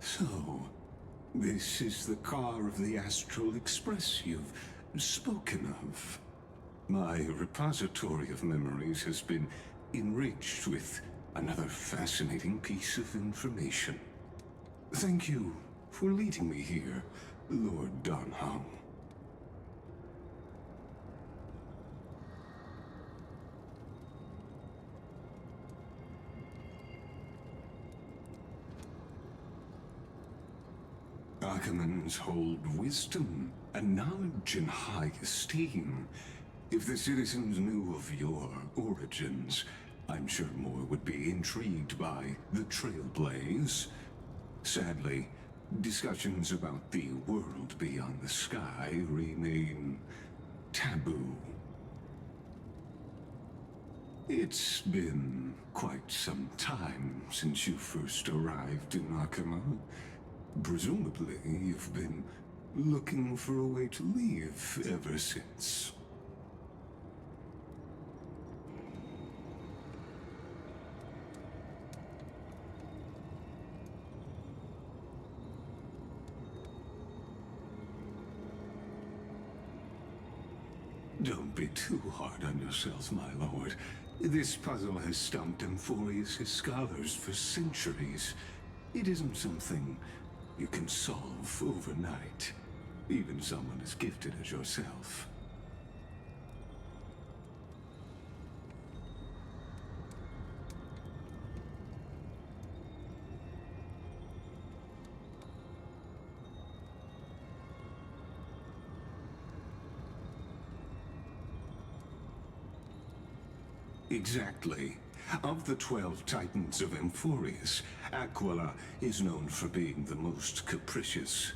So, this is the car of the Astral Express you've spoken of. My repository of memories has been enriched with another fascinating piece of information. Thank you for leading me here, Lord Donham. Archimans hold wisdom and knowledge in high esteem. If the citizens knew of your origins, I'm sure more would be intrigued by the Trailblaze. Sadly, discussions about the world beyond the sky remain taboo. It's been quite some time since you first arrived in Akama. Presumably, you've been looking for a way to leave ever since. Don't be too hard on yourself, my lord. This puzzle has stumped Amphorius' scholars for centuries. It isn't something you can solve overnight, even someone as gifted as yourself. Exactly. Of the 12 Titans of Amphorius, Aquila is known for being the most capricious.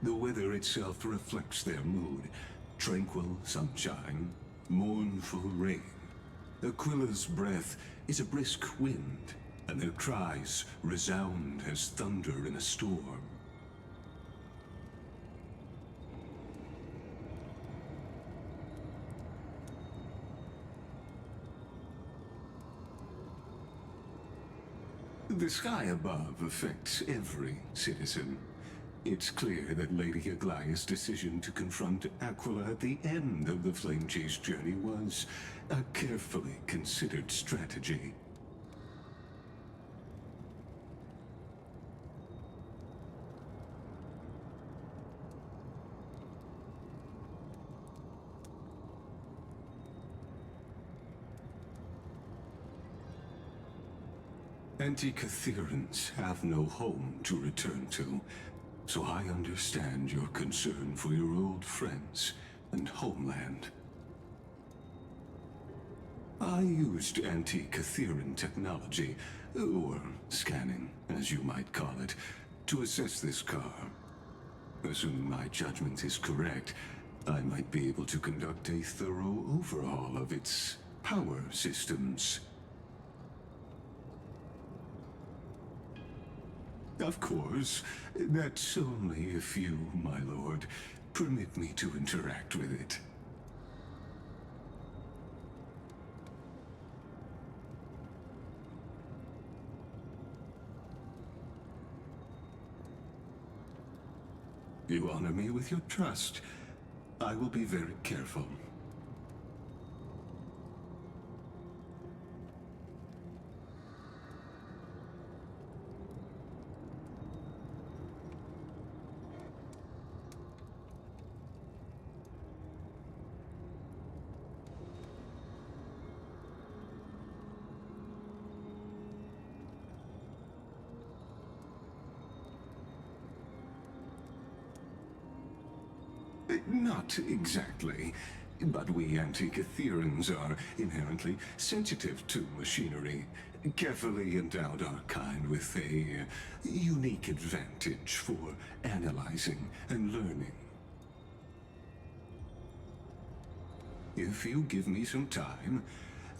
The weather itself reflects their mood. Tranquil sunshine, mournful rain. Aquila's breath is a brisk wind, and their cries resound as thunder in a storm. The sky above affects every citizen. It's clear that Lady Aglaya's decision to confront Aquila at the end of the Flame Chase journey was a carefully considered strategy. Anti-Catherians have no home to return to, so I understand your concern for your old friends and homeland. I used anti-Catherian technology, or scanning, as you might call it, to assess this car. Assuming my judgment is correct, I might be able to conduct a thorough overhaul of its power systems. Of course, that's only if you, my lord, permit me to interact with it. You honor me with your trust. I will be very careful. Not exactly, but we anti-Catherians are inherently sensitive to machinery. Carefully endowed our kind with a unique advantage for analyzing and learning. If you give me some time,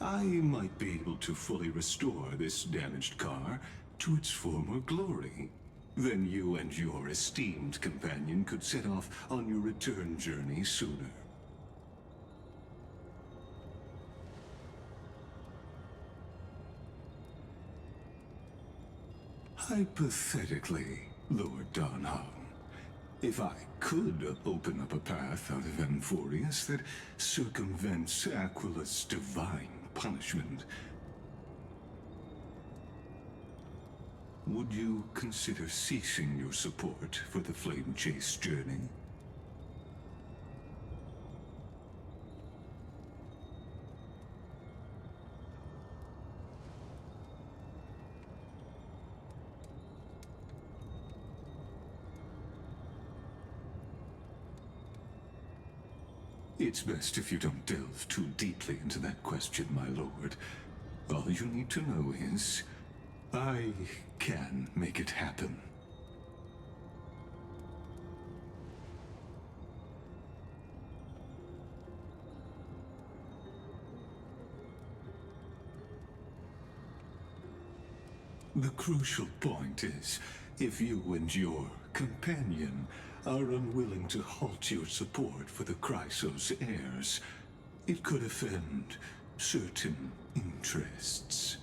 I might be able to fully restore this damaged car to its former glory. Then you and your esteemed companion could set off on your return journey sooner. Hypothetically, Lord Donhong, if I could open up a path out of Amphorius that circumvents Aquila's divine punishment, would you consider ceasing your support for the Flame Chase journey? It's best if you don't delve too deeply into that question, my lord. All you need to know is, I can make it happen. The crucial point is, if you and your companion are unwilling to halt your support for the Chrysos heirs, it could offend certain interests.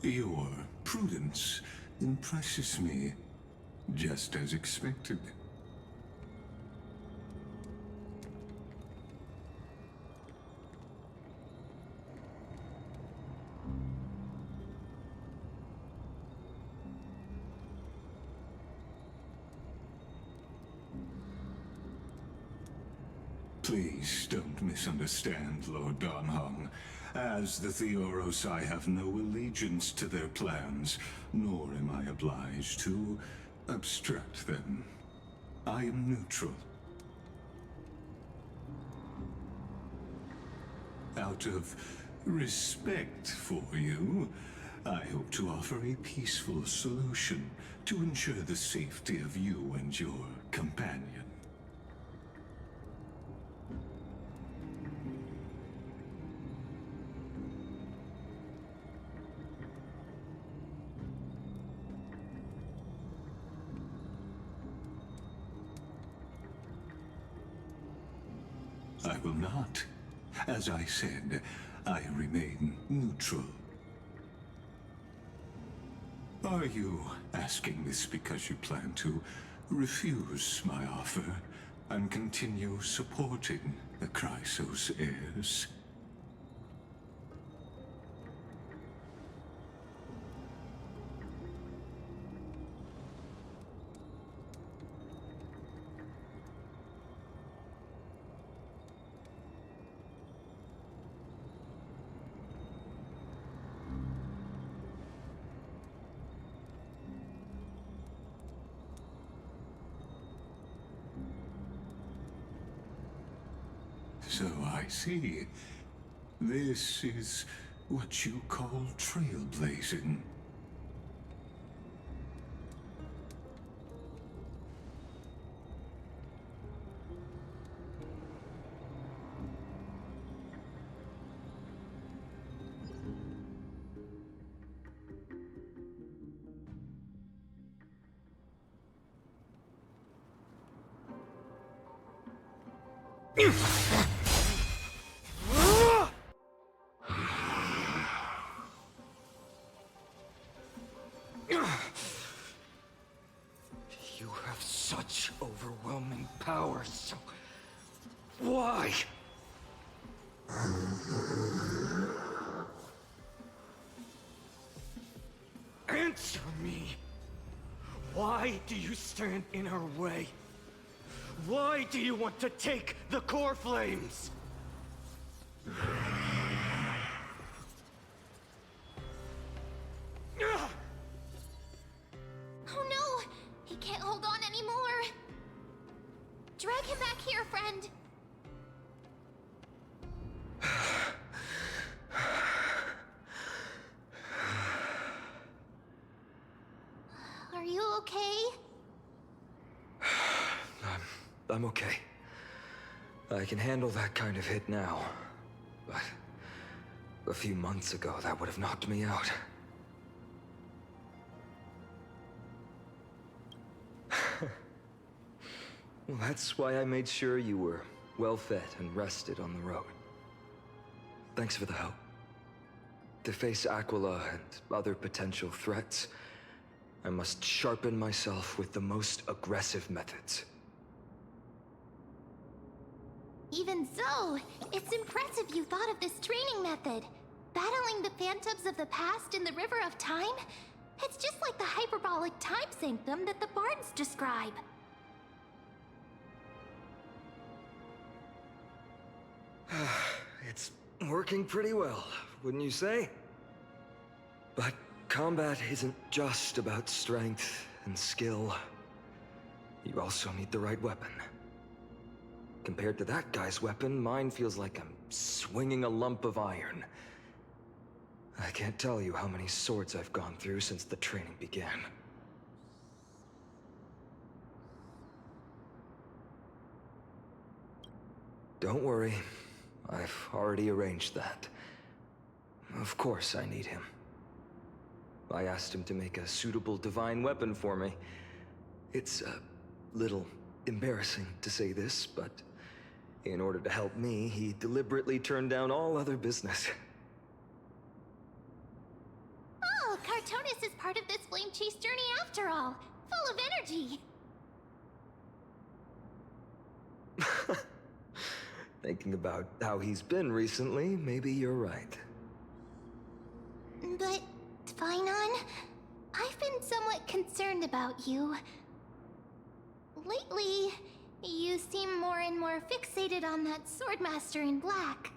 Your prudence impresses me, just as expected. Please don't misunderstand, Lord Donhong. As the Theoros, I have no allegiance to their plans, nor am I obliged to obstruct them. I am neutral. Out of respect for you, I hope to offer a peaceful solution to ensure the safety of you and your companion. I will not. As I said, I remain neutral. Are you asking this because you plan to refuse my offer and continue supporting the Chrysos heirs? So I see. This is what you call trailblazing. You have such overwhelming power, so why? Answer me! Why do you stand in our way? Why do you want to take the core flames? Oh no! He can't hold on anymore! Drag him back here, friend! I'm okay. I can handle that kind of hit now. But a few months ago, that would have knocked me out. Well, that's why I made sure you were well-fed and rested on the road. Thanks for the help. To face Aquila and other potential threats, I must sharpen myself with the most aggressive methods. Even so, it's impressive you thought of this training method. Battling the phantoms of the past in the River of Time? It's just like the hyperbolic time sanctum that the bards describe. It's working pretty well, wouldn't you say? But combat isn't just about strength and skill. You also need the right weapon. Compared to that guy's weapon, mine feels like I'm swinging a lump of iron. I can't tell you how many swords I've gone through since the training began. Don't worry, I've already arranged that. Of course I need him. I asked him to make a suitable divine weapon for me. It's a little embarrassing to say this, but in order to help me, he deliberately turned down all other business. Oh, Cartonis is part of this flame chase journey after all. Full of energy. Thinking about how he's been recently, maybe you're right. But, Phainon, I've been somewhat concerned about you. Lately, you seem more and more fixated on that Swordmaster in black.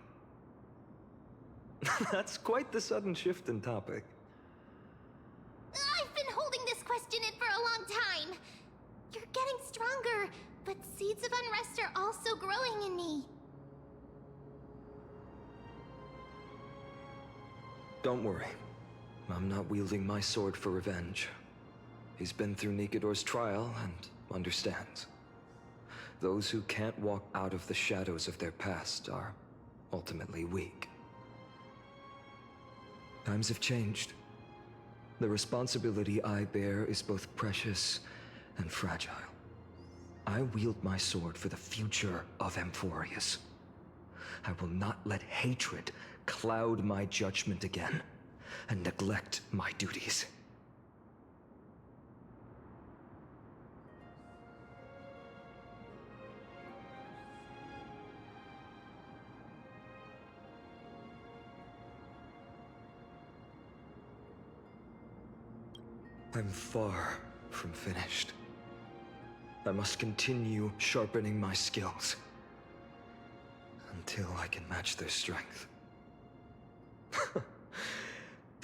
That's quite the sudden shift in topic. I've been holding this question in for a long time. You're getting stronger, but seeds of unrest are also growing in me. Don't worry. I'm not wielding my sword for revenge. He's been through Nikador's trial and understands. Those who can't walk out of the shadows of their past are ultimately weak. Times have changed. The responsibility I bear is both precious and fragile. I wield my sword for the future of Amphorius. I will not let hatred cloud my judgment again and neglect my duties. I'm far from finished. I must continue sharpening my skills until I can match their strength.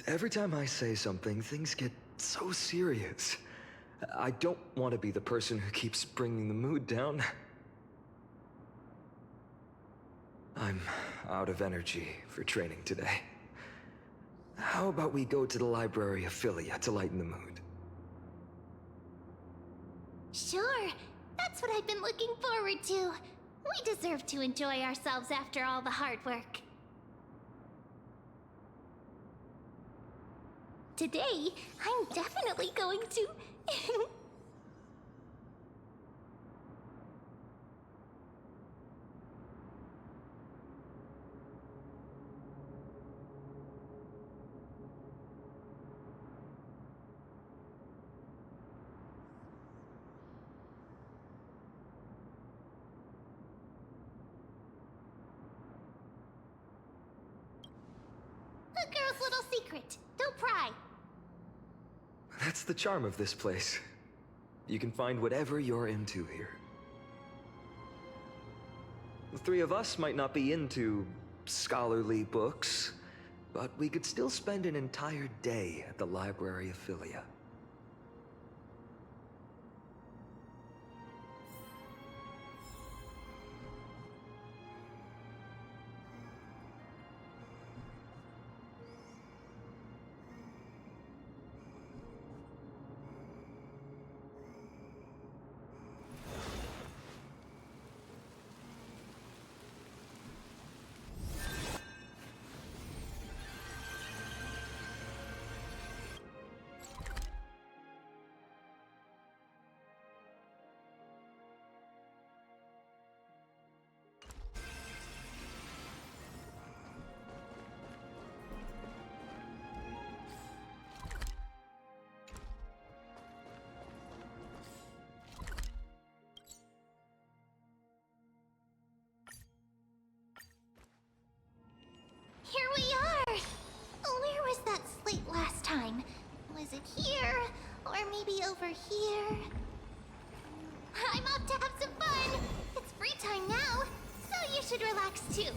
Every time I say something, things get so serious. I don't want to be the person who keeps bringing the mood down. I'm out of energy for training today. How about we go to the library of Philia to lighten the mood? Sure, that's what I've been looking forward to. We deserve to enjoy ourselves after all the hard work. Today, I'm definitely going to... A girl's little secret. Don't pry. That's the charm of this place. You can find whatever you're into here. The three of us might not be into scholarly books, but we could still spend an entire day at the library of Philia. over here. I'm off to have some fun! It's free time now, so you should relax too.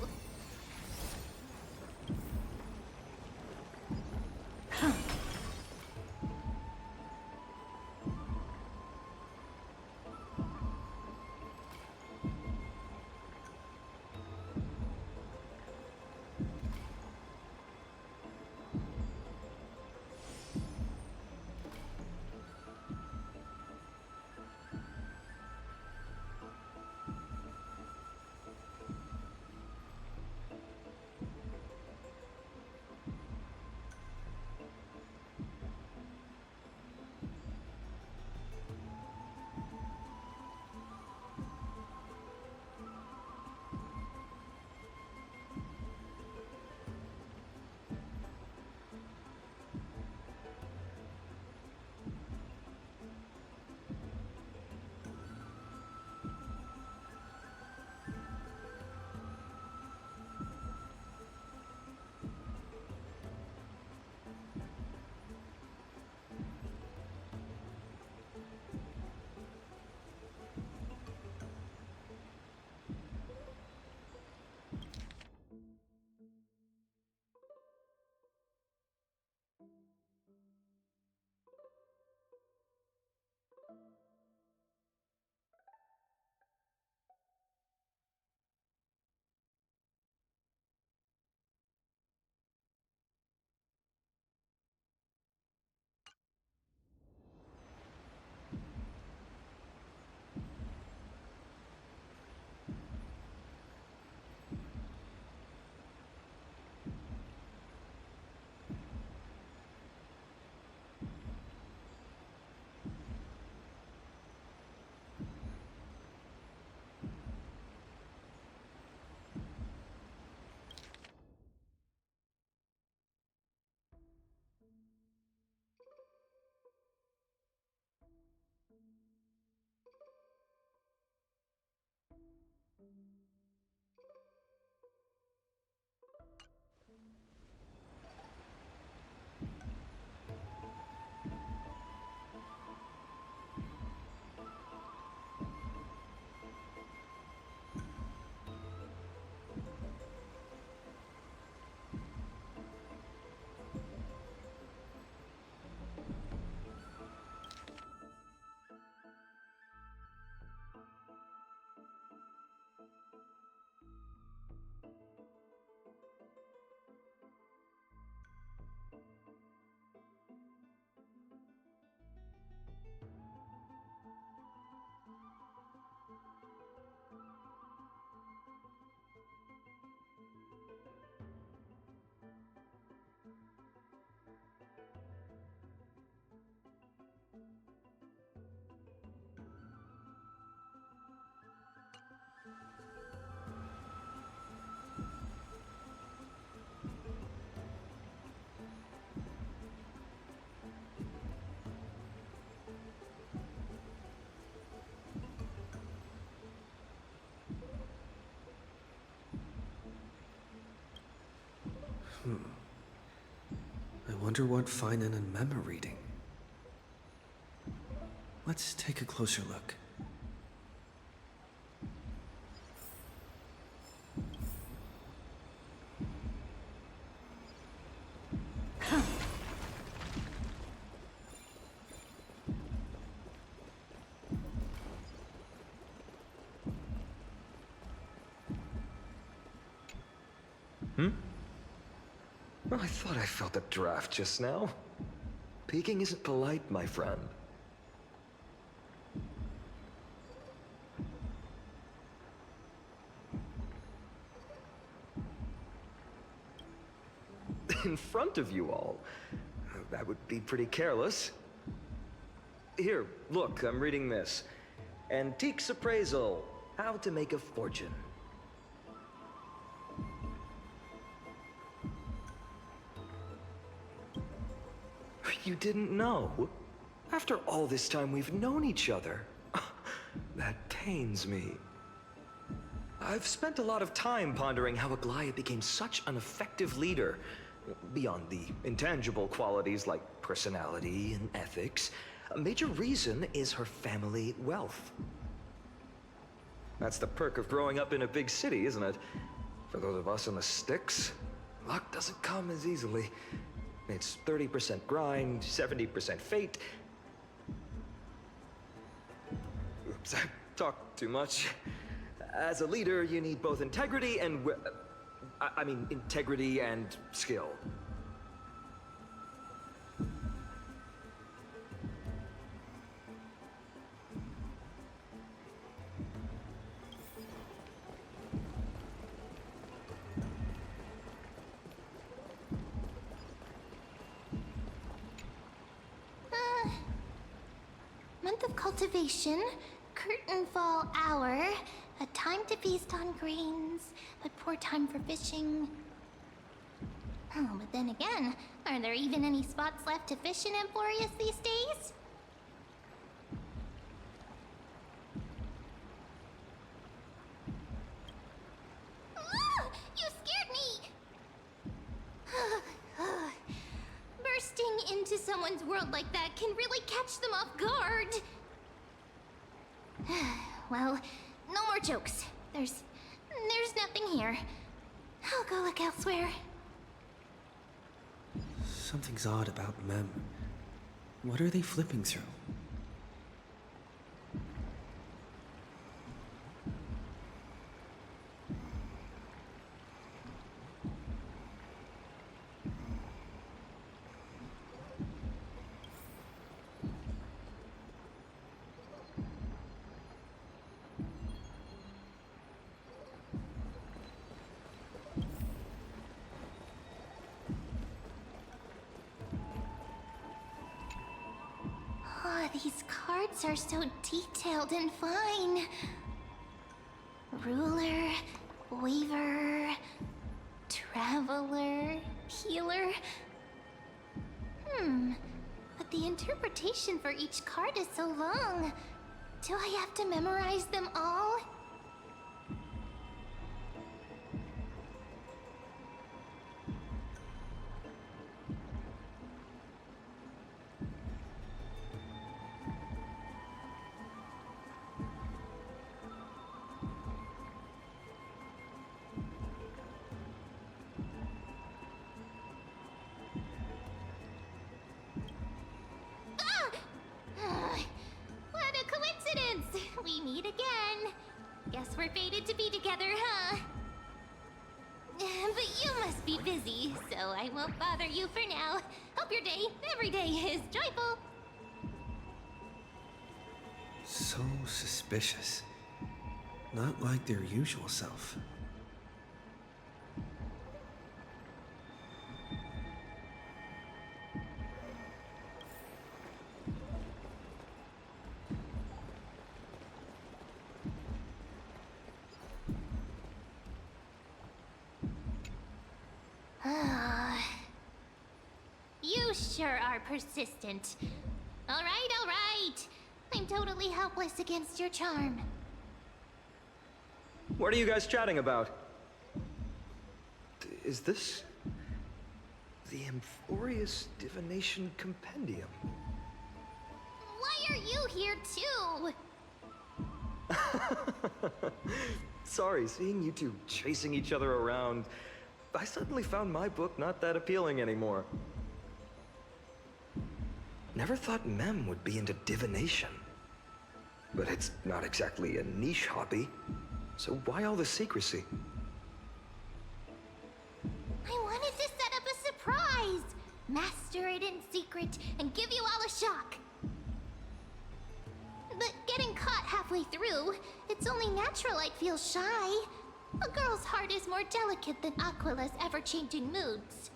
I wonder what Finan and Mem are reading. Let's take a closer look. Well, I thought I felt a draft just now. Peeking isn't polite, my friend. In front of you all? That would be pretty careless. Here, look, I'm reading this. Antiques Appraisal. How to make a fortune. You didn't know? After all this time we've known each other. That pains me. I've spent a lot of time pondering how Aglaya became such an effective leader. Beyond the intangible qualities like personality and ethics, A major reason is her family wealth. That's the perk of growing up in a big city, isn't it? For those of us in the sticks, luck doesn't come as easily. It's 30% grind, 70% fate. Oops, I talked too much. As a leader, you need both integrity and integrity and skill. Month of cultivation, curtain fall hour, a time to feast on grains, but poor time for fishing. Oh, but then again, are there even any spots left to fish in Emporius these days? Ah, you scared me! Bursting into someone's world like that can really catch them off guard. Well, no more jokes. There's nothing here. I'll go look elsewhere. Something's odd about Mem. What are they flipping through? Oh, these cards are so detailed and fine. Ruler, weaver, traveler, healer. But the interpretation for each card is so long. Do I have to memorize them all? What a coincidence! We meet again. Guess we're fated to be together, huh? But you must be busy, so I won't bother you for now. Hope your day, every day, is joyful. So suspicious. Not like their usual self. You sure are persistent. All right. I'm totally helpless against your charm. What are you guys chatting about? Is this the Emporius Divination Compendium? Why are you here too? Sorry, seeing you two chasing each other around, I suddenly found my book not that appealing anymore. Never thought Mem would be into divination. But it's not exactly a niche hobby, so why all the secrecy? I wanted to set up a surprise! Master it in secret and give you all a shock. But getting caught halfway through, it's only natural I'd feel shy. A girl's heart is more delicate than Aquila's ever-changing moods.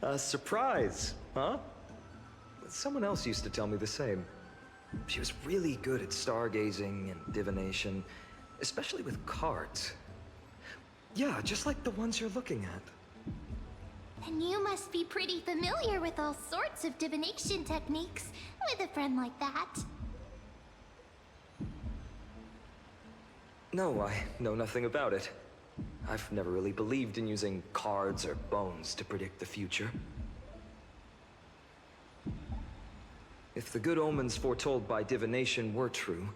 A surprise, huh? Someone else used to tell me the same. She was really good at stargazing and divination, especially with cards. Yeah, just like the ones you're looking at. And you must be pretty familiar with all sorts of divination techniques with a friend like that. No, I know nothing about it. I've never really believed in using cards or bones to predict the future. If the good omens foretold by divination were true,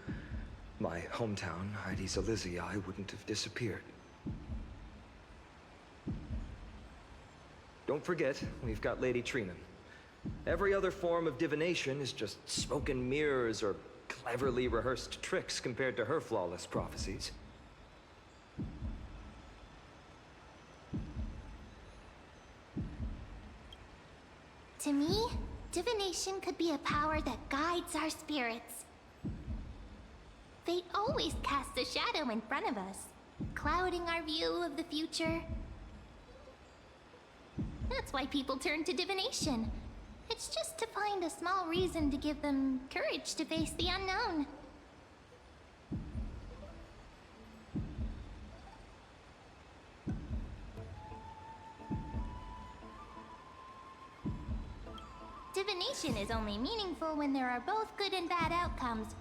my hometown, Heidi's Elysiae, wouldn't have disappeared. Don't forget, we've got Lady Trina. Every other form of divination is just smoke and mirrors or cleverly rehearsed tricks compared to her flawless prophecies. To me, divination could be a power that guides our spirits. Fate always casts a shadow in front of us, clouding our view of the future. That's why people turn to divination. It's just to find a small reason to give them courage to face the unknown. Divination is only meaningful when there are both good and bad outcomes.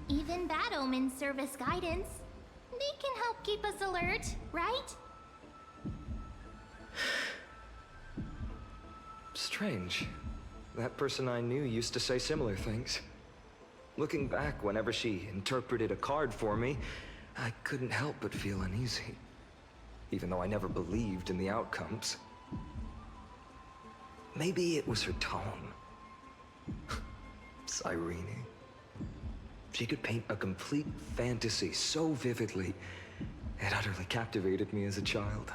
Even bad omens serve as guidance. They can help keep us alert, right? Strange. That person I knew used to say similar things. Looking back, whenever she interpreted a card for me, I couldn't help but feel uneasy. Even though I never believed in the outcomes. Maybe it was her tone. Cyrene. She could paint a complete fantasy so vividly, it utterly captivated me as a child.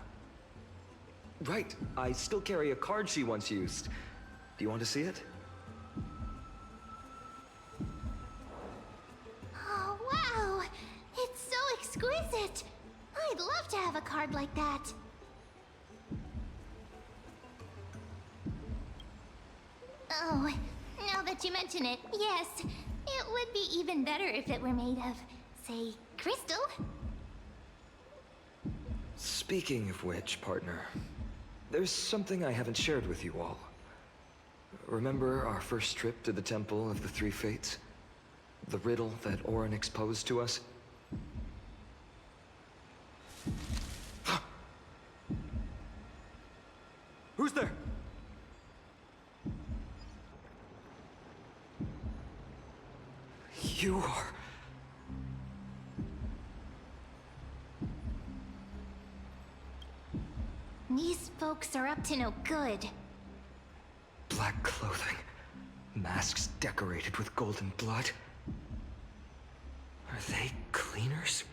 Right, I still carry a card she once used. Do you want to see it? Oh, wow! It's so exquisite! I'd love to have a card like that. Oh, now that you mention it, yes. It would be even better if it were made of, say, crystal. Speaking of which, partner, there's something I haven't shared with you all. Remember our first trip to the Temple of the Three Fates? The riddle that Orin exposed to us? Who's there? You are... These folks are up to no good. Black clothing, masks decorated with golden blood. Are they cleaners?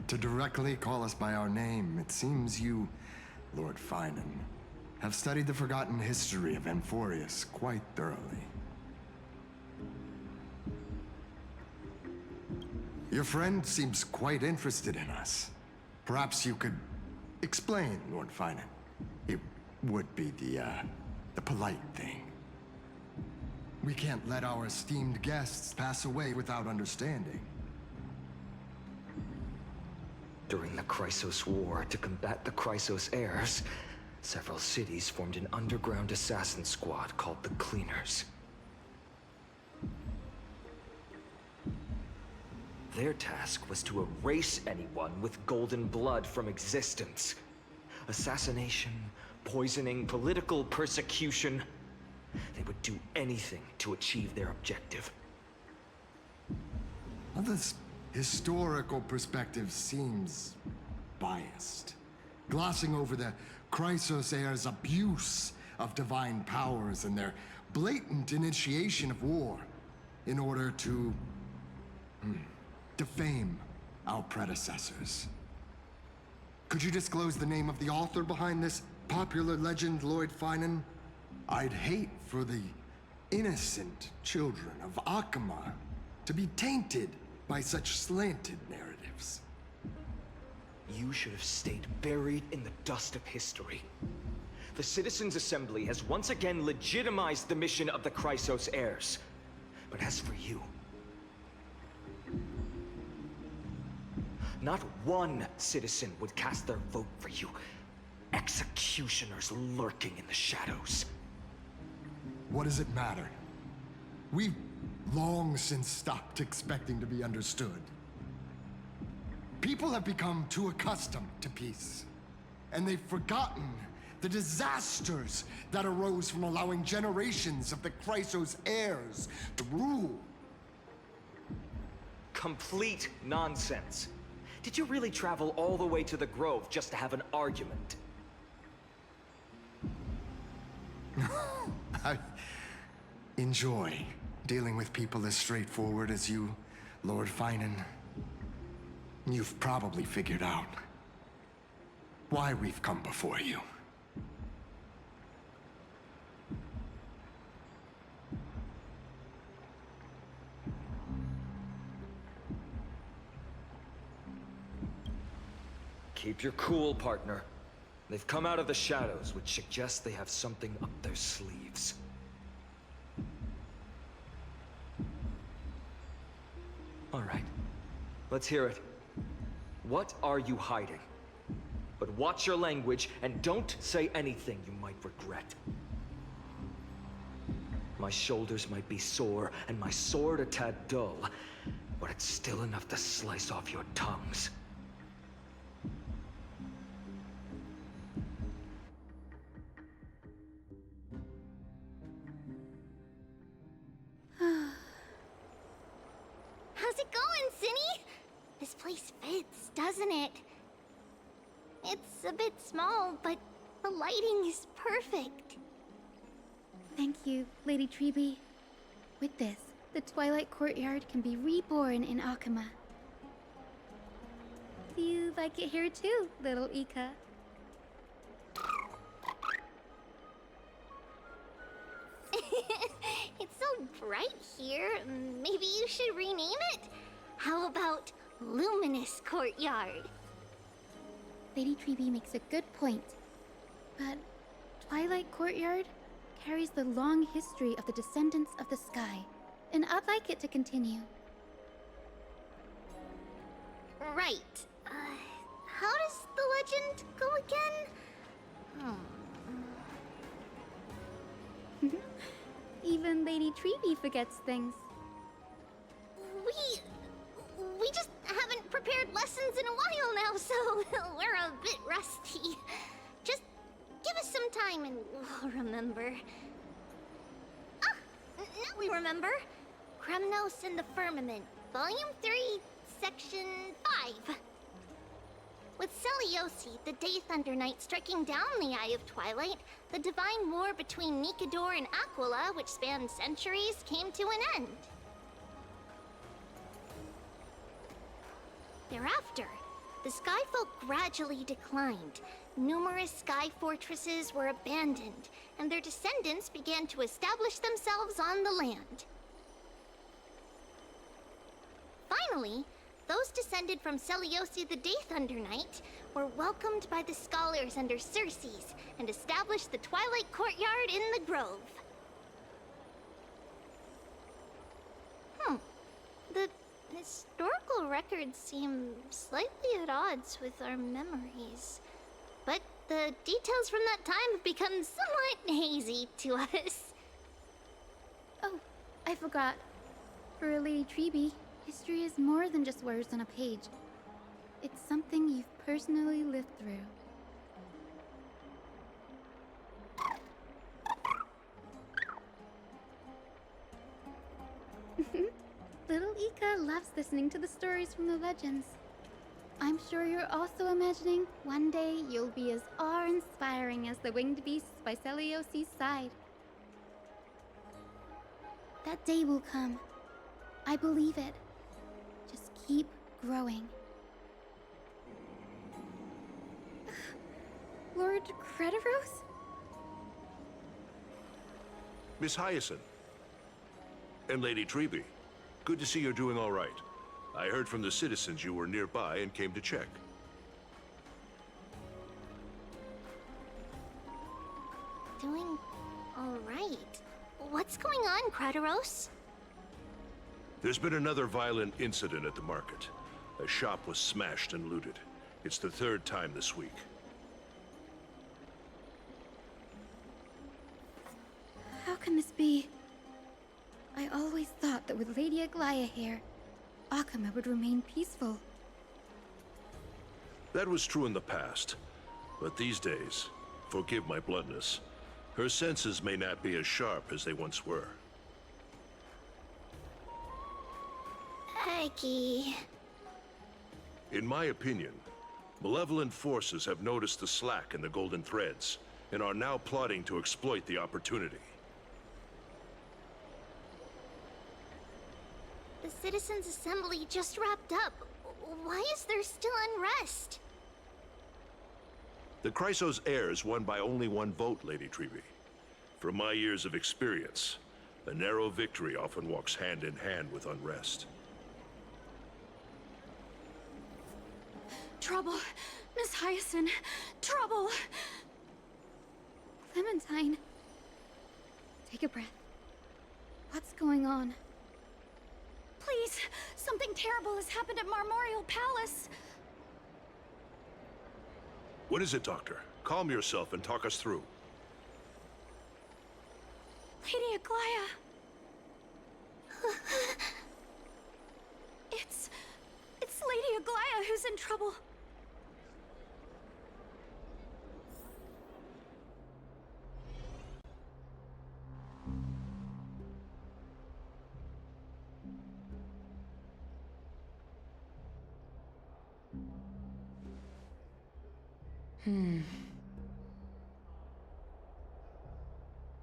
To directly call us by our name, it seems you, Lord Finan, have studied the forgotten history of Amphorius quite thoroughly. Your friend seems quite interested in us. Perhaps you could explain, Lord Finan. It would be the polite thing. We can't let our esteemed guests pass away without understanding. During the Chrysos War, to combat the Chrysos heirs, several cities formed an underground assassin squad called the Cleaners. Their task was to erase anyone with golden blood from existence. Assassination, poisoning, political persecution. They would do anything to achieve their objective. Well, this historical perspective seems biased, glossing over the Chrysos heirs' abuse of divine powers and their blatant initiation of war in order to defame our predecessors. Could you disclose the name of the author behind this popular legend, Lord Finan? I'd hate for the innocent children of Akamar to be tainted by such slanted narratives. You should have stayed buried in the dust of history. The Citizens' Assembly has once again legitimized the mission of the Chrysos heirs. But as for you, not one citizen would cast their vote for you. Executioners lurking in the shadows. What does it matter? We've long since stopped expecting to be understood. People have become too accustomed to peace, and they've forgotten the disasters that arose from allowing generations of the Chrysos heirs to rule. Complete nonsense. Did you really travel all the way to the Grove just to have an argument? I enjoy dealing with people as straightforward as you, Lord Finan. You've probably figured out why we've come before you. Keep your cool, partner. They've come out of the shadows, which suggests they have something up their sleeves. All right, let's hear it. What are you hiding? But watch your language and don't say anything you might regret. My shoulders might be sore and my sword a tad dull, but it's still enough to slice off your tongues. How's it going, Cinny? This place fits, doesn't it? It's a bit small, but the lighting is perfect. Thank you, Lady Treeby. With this, the Twilight Courtyard can be reborn in Akama. Do you like it here too, little Ika? It's so bright here. Maybe you should rename it? How about Luminous Courtyard? Lady Treeby makes a good point. But Twilight Courtyard carries the long history of the descendants of the sky, and I'd like it to continue. Right. How does the legend go again? Even Lady Treeby forgets things. We just haven't prepared lessons in a while now, so we're a bit rusty. Just give us some time and we'll remember. Ah! Now we remember. Kremnos and the Firmament, Volume 3, Section 5. With Seliosi, the Day Thunder Knight, striking down the Eye of Twilight, the divine war between Nikador and Aquila, which spanned centuries, came to an end. Thereafter, the Skyfolk gradually declined. Numerous sky fortresses were abandoned, and their descendants began to establish themselves on the land. Finally, those descended from Seliosi the Day Thunder Knight were welcomed by the scholars under Circes and established the Twilight Courtyard in the Grove. The historical records seem slightly at odds with our memories, but the details from that time have become somewhat hazy to us. Oh, I forgot. For Lady Treeby, history is more than just words on a page. It's something you've personally lived through. Little Ika loves listening to the stories from the legends. I'm sure you're also imagining one day you'll be as awe-inspiring as the winged beasts by Seliosi's side. That day will come. I believe it. Just keep growing. Lord Crediros? Miss Hyacinth. And Lady Treeby. Good to see you're doing all right. I heard from the citizens you were nearby and came to check. Doing all right. What's going on, Crediros? There's been another violent incident at the market. A shop was smashed and looted. It's the third time this week. How can this be? I always thought Gaia here, Akama would remain peaceful. That was true in the past. But these days, forgive my bluntness, her senses may not be as sharp as they once were. Aggie. In my opinion, malevolent forces have noticed the slack in the Golden Threads and are now plotting to exploit the opportunity. The Citizens' Assembly just wrapped up. Why is there still unrest? The Chrysos heirs won by only one vote, Lady Treby. From my years of experience, a narrow victory often walks hand in hand with unrest. Trouble! Miss Hyacinth! Trouble! Clementine. Take a breath. What's going on? Please! Something terrible has happened at Marmorial Palace! What is it, Doctor? Calm yourself and talk us through. Lady Aglaya! It's Lady Aglaya who's in trouble.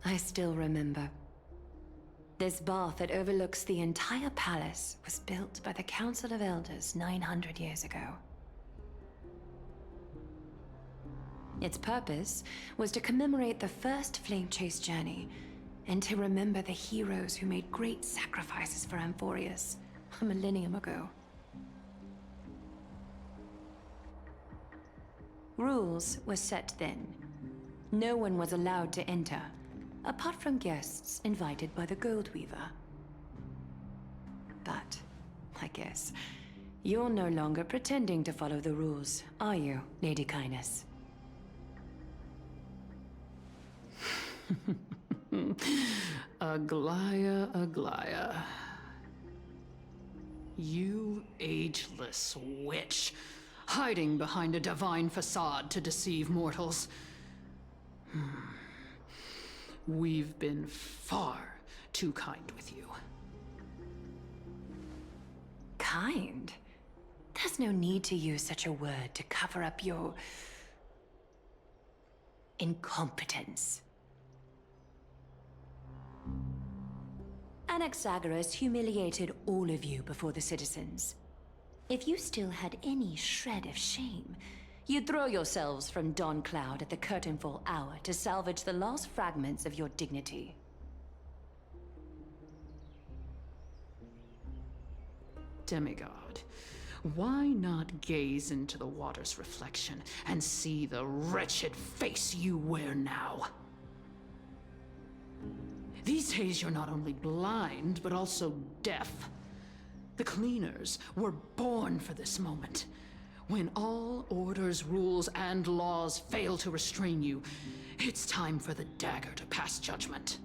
I still remember. This bath that overlooks the entire palace was built by the Council of Elders 900 years ago. Its purpose was to commemorate the first flame chase journey, and to remember the heroes who made great sacrifices for Amphorius a millennium ago. Rules were set then. No one was allowed to enter, apart from guests invited by the Goldweaver. But, I guess, you're no longer pretending to follow the rules, are you, Lady Kindness? Aglaya, Aglaya. You ageless witch, hiding behind a divine facade to deceive mortals. We've been far too kind with you. Kind? There's no need to use such a word to cover up your incompetence. Anaxagoras humiliated all of you before the citizens. If you still had any shred of shame, you'd throw yourselves from Dawn Cloud at the curtainfall hour to salvage the last fragments of your dignity. Demigod, why not gaze into the water's reflection and see the wretched face you wear now? These days you're not only blind, but also deaf. The cleaners were born for this moment. When all orders, rules, and laws fail to restrain you, it's time for the dagger to pass judgment.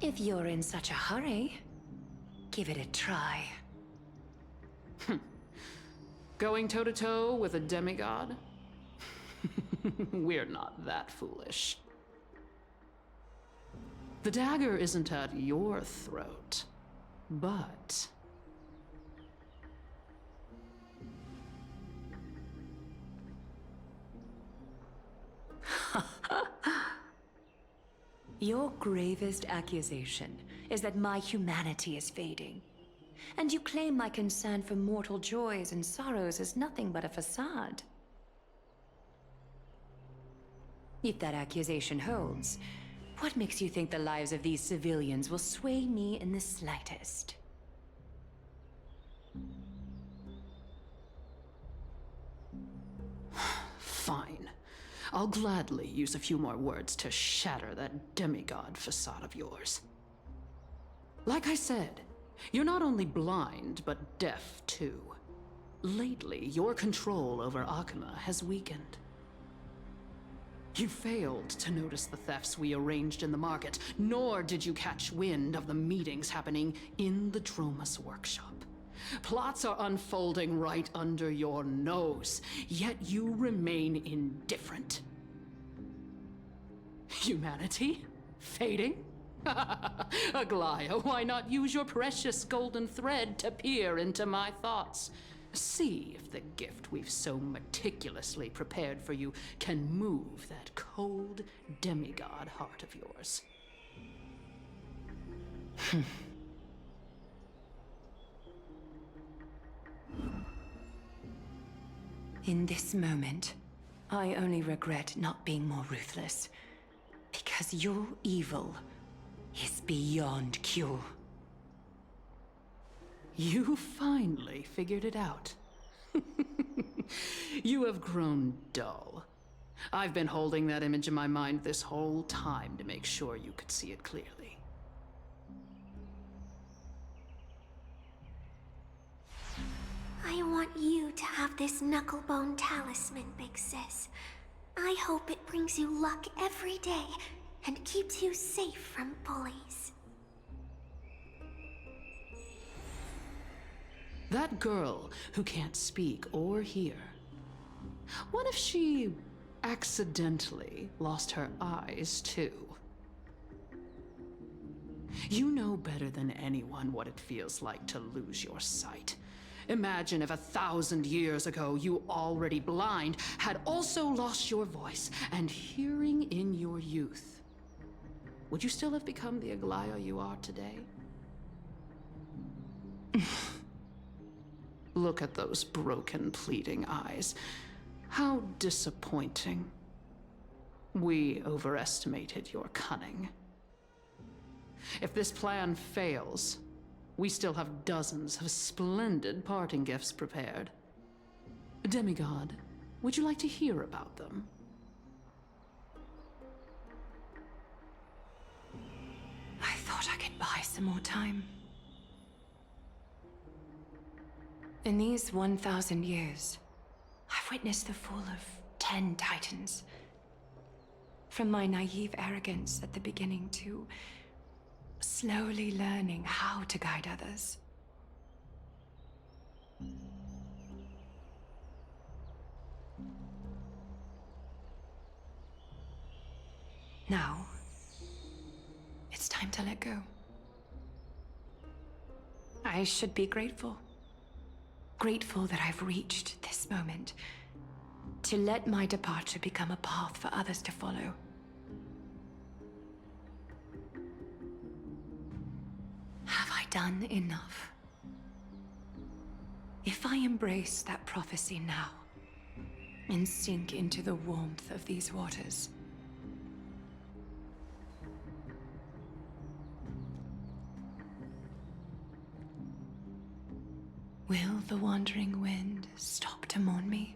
If you're in such a hurry, give it a try. Going toe-to-toe with a demigod? We're not that foolish. The dagger isn't at your throat, but... Your gravest accusation is that my humanity is fading. And you claim my concern for mortal joys and sorrows is nothing but a facade. If that accusation holds, what makes you think the lives of these civilians will sway me in the slightest? Fine. I'll gladly use a few more words to shatter that demigod facade of yours. Like I said, you're not only blind, but deaf too. Lately, your control over Akama has weakened. You failed to notice the thefts we arranged in the market, nor did you catch wind of the meetings happening in the Dromus workshop. Plots are unfolding right under your nose, yet you remain indifferent. Humanity? Fading? Aglaya, why not use your precious golden thread to peer into my thoughts? See if the gift we've so meticulously prepared for you can move that cold demigod heart of yours. In this moment, I only regret not being more ruthless. Because your evil is beyond cure. You finally figured it out. You have grown dull. I've been holding that image in my mind this whole time to make sure you could see it clearly. I want you to have this knucklebone talisman, Big Sis. I hope it brings you luck every day and keeps you safe from bullies. That girl who can't speak or hear. What if she accidentally lost her eyes, too? You know better than anyone what it feels like to lose your sight. Imagine if 1,000 years ago you, already blind, had also lost your voice and hearing in your youth. Would you still have become the Aglaya you are today? Look at those broken, pleading eyes. How disappointing. We overestimated your cunning. If this plan fails, we still have dozens of splendid parting gifts prepared. Demigod, would you like to hear about them? I thought I could buy some more time. In these 1,000 years, I've witnessed the fall of 10 titans. From my naive arrogance at the beginning to slowly learning how to guide others. Now, it's time to let go. I should be grateful. Grateful that I've reached this moment. To let my departure become a path for others to follow. Have I done enough? If I embrace that prophecy now, and sink into the warmth of these waters, will the wandering wind stop to mourn me?